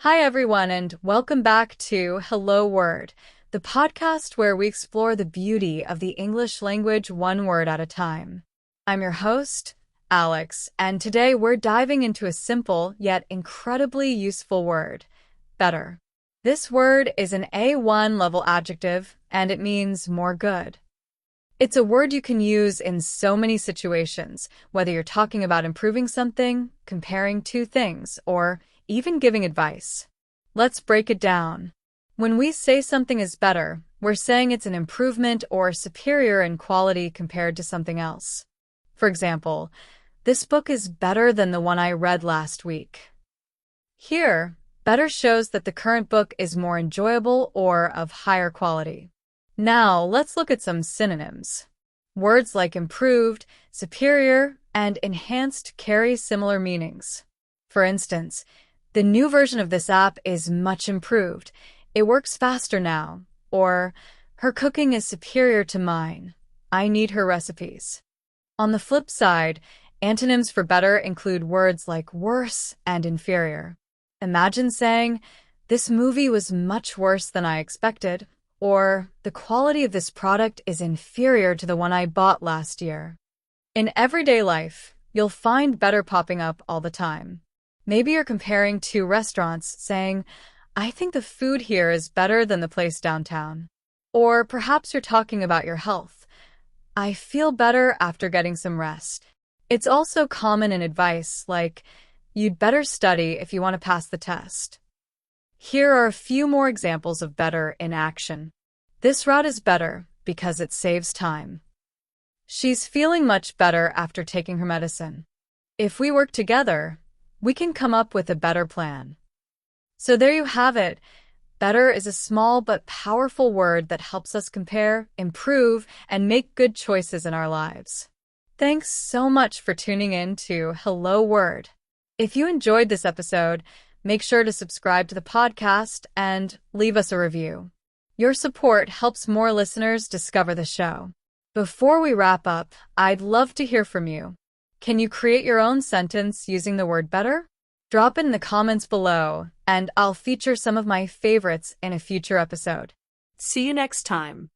Hi, everyone, and welcome back to Hello Word, the podcast where we explore the beauty of the English language one word at a time. I'm your host, Alex, and today we're diving into a simple yet incredibly useful word, better. This word is an A1 level adjective, and it means more good. It's a word you can use in so many situations, whether you're talking about improving something, comparing two things, or even giving advice. Let's break it down. When we say something is better, we're saying it's an improvement or superior in quality compared to something else. For example, this book is better than the one I read last week. Here, better shows that the current book is more enjoyable or of higher quality. Now, let's look at some synonyms. Words like improved, superior, and enhanced carry similar meanings. For instance, the new version of this app is much improved. It works faster now. Or, her cooking is superior to mine. I need her recipes. On the flip side, antonyms for better include words like worse and inferior. Imagine saying, "This movie was much worse than I expected," or "The quality of this product is inferior to the one I bought last year." In everyday life, you'll find better popping up all the time. Maybe you're comparing two restaurants, saying, "I think the food here is better than the place downtown." Or perhaps you're talking about your health. "I feel better after getting some rest." It's also common in advice, like, "You'd better study if you want to pass the test." Here are a few more examples of better in action. This route is better because it saves time. She's feeling much better after taking her medicine. If we work together, we can come up with a better plan. So there you have it. Better is a small but powerful word that helps us compare, improve, and make good choices in our lives. Thanks so much for tuning in to Hello Word. If you enjoyed this episode, make sure to subscribe to the podcast and leave us a review. Your support helps more listeners discover the show. Before we wrap up, I'd love to hear from you. Can you create your own sentence using the word better? Drop it in the comments below, and I'll feature some of my favorites in a future episode. See you next time.